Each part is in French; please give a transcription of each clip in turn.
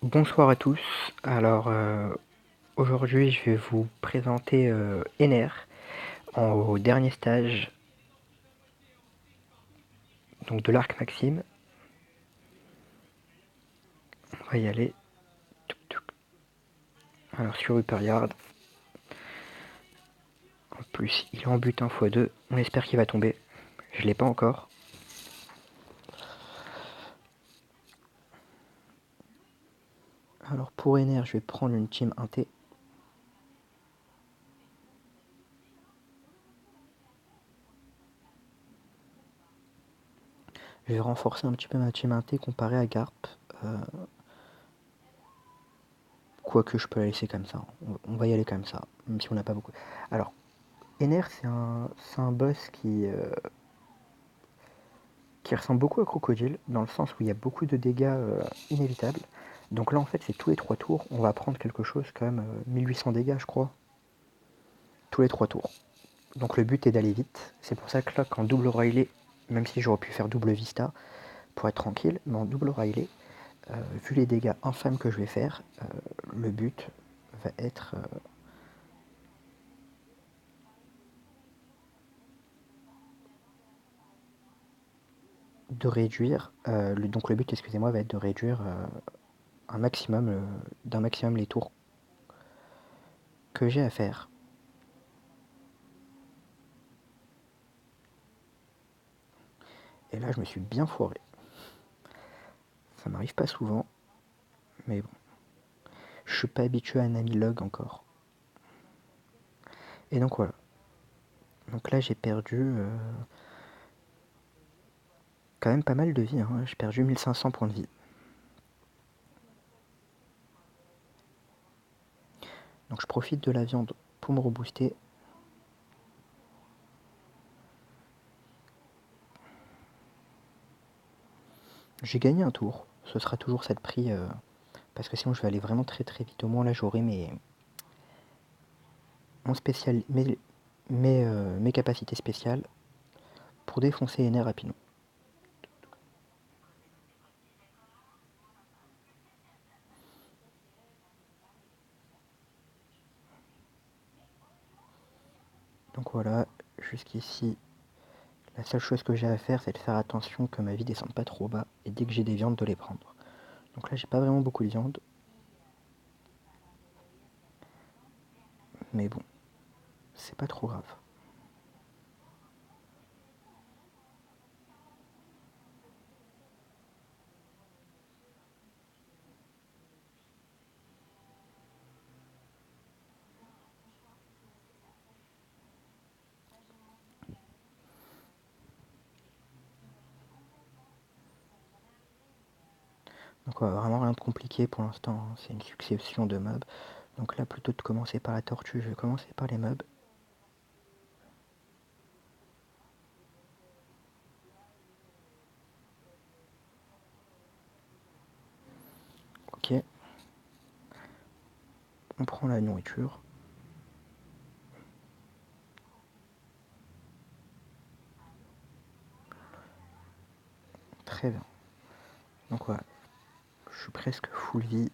Bonsoir à tous. Alors aujourd'hui je vais vous présenter Ener au dernier stage donc de l'arc Maxime. On va y aller. Alors sur Upper Yard. En plus il est en but 1x2. On espère qu'il va tomber. Je l'ai pas encore. Alors pour Ener je vais prendre une team 1T. Je vais renforcer un petit peu ma team 1T comparé à Garp. Quoique je peux la laisser comme ça. On va y aller comme ça. Même si on n'a pas beaucoup. Alors Ener c'est un boss qui ressemble beaucoup à Crocodile, dans le sens où il y a beaucoup de dégâts inévitables. Donc là, en fait, c'est tous les 3 tours. On va prendre quelque chose, quand même, 1800 dégâts, je crois. Tous les 3 tours. Donc le but est d'aller vite. C'est pour ça que là, qu'en double Riley, même si j'aurais pu faire double Vista pour être tranquille, mais en double Riley, vu les dégâts infâmes que je vais faire, le but va être de réduire. Donc le but, excusez-moi, va être de réduire un maximum, d'un maximum les tours que j'ai à faire. Et là, je me suis bien foiré. Ça m'arrive pas souvent, mais bon. Je suis pas habitué à un Anilog encore. Et donc voilà. Donc là, j'ai perdu quand même pas mal de vie. Hein. J'ai perdu 1500 points de vie. Donc je profite de la viande pour me rebooster. J'ai gagné un tour. Ce sera toujours cette prix. Parce que sinon, je vais aller vraiment très très vite. Au moins, là, j'aurai mes capacités spéciales pour défoncer les nerfs rapidement. Donc voilà, jusqu'ici, la seule chose que j'ai à faire, c'est de faire attention que ma vie descende pas trop bas. Et dès que j'ai des viandes, de les prendre. Donc là, j'ai pas vraiment beaucoup de viande. Mais bon, c'est pas trop grave. Donc vraiment rien de compliqué pour l'instant, hein. C'est une succession de mobs. Donc là, plutôt de commencer par la tortue, je vais commencer par les mobs. Ok, on prend la nourriture. Très bien. Donc voilà, je suis presque full vie.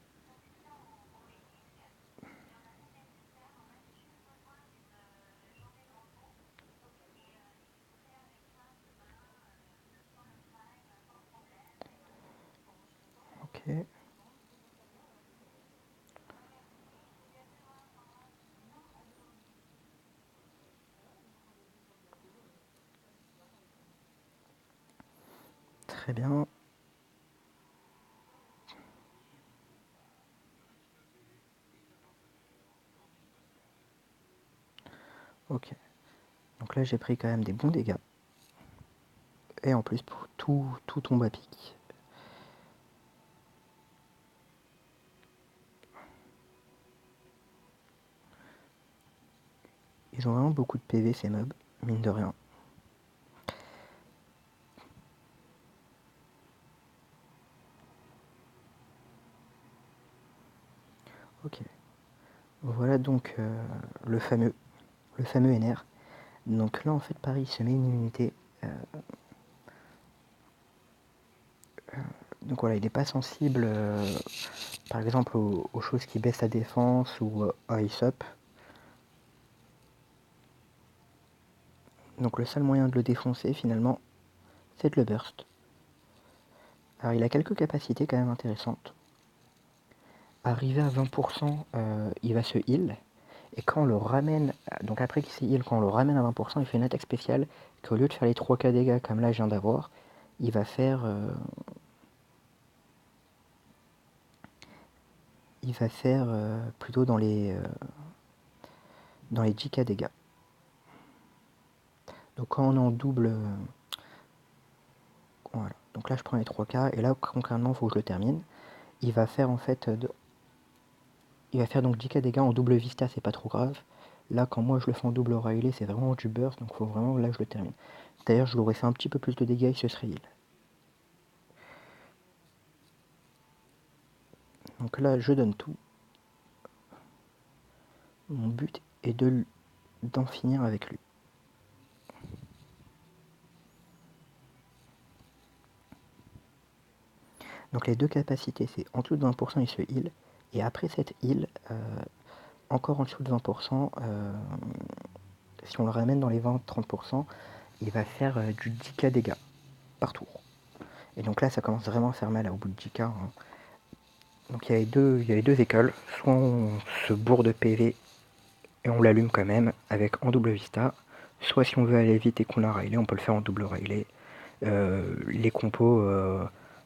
Ok. Très bien. Ok. Donc là, j'ai pris quand même des bons dégâts. Et en plus, pour tout tombe à pic. Ils ont vraiment beaucoup de PV ces mobs, mine de rien. Ok. Voilà donc le fameux NR. Donc là, en fait, pareil, il se met une immunité. Donc voilà, il n'est pas sensible par exemple aux choses qui baissent sa défense ou à Ice Up. Donc le seul moyen de le défoncer finalement, c'est de le burst. Alors il a quelques capacités quand même intéressantes. Arrivé à 20%, il va se heal. Et quand on le ramène, donc après qu'il s'est heal, quand on le ramène à 20%, il fait une attaque spéciale qu'au lieu de faire les 3K dégâts comme là je viens d'avoir, il va faire plutôt dans les 10K dégâts. Donc quand on est en double, voilà. Donc là je prends les 3K et là concrètement il faut que je le termine. Il va faire en fait, il va faire donc 10K dégâts en double vista, c'est pas trop grave. Là quand moi je le fais en double Riley, c'est vraiment du burst, donc il faut vraiment là que je le termine. D'ailleurs je l'aurais fait un petit peu plus de dégâts, il se serait heal. Donc là je donne tout. Mon but est d'en finir avec lui. Donc les deux capacités, c'est en dessous de 20%, il se heal. Et après cette heal, encore en dessous de 20%, si on le ramène dans les 20-30%, il va faire du 10K dégâts par tour. Et donc là, ça commence vraiment à faire mal au bout de 10K. Hein. Donc il y avait deux écoles. Soit on se bourre de PV et on l'allume quand même avec en double vista. Soit si on veut aller vite et qu'on l'a railé, on peut le faire en double railé. Les compos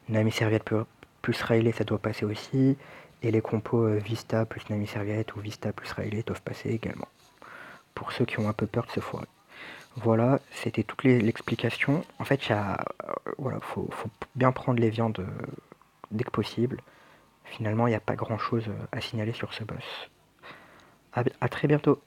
Nami Serviette plus Rayleigh, ça doit passer aussi. Et les compos Vista plus Nami Serviette ou Vista plus Rayleigh doivent passer également. Pour ceux qui ont un peu peur de se foirer. Voilà, c'était toute l'explication. En fait, voilà, faut bien prendre les viandes dès que possible. Finalement, il n'y a pas grand chose à signaler sur ce boss. À très bientôt.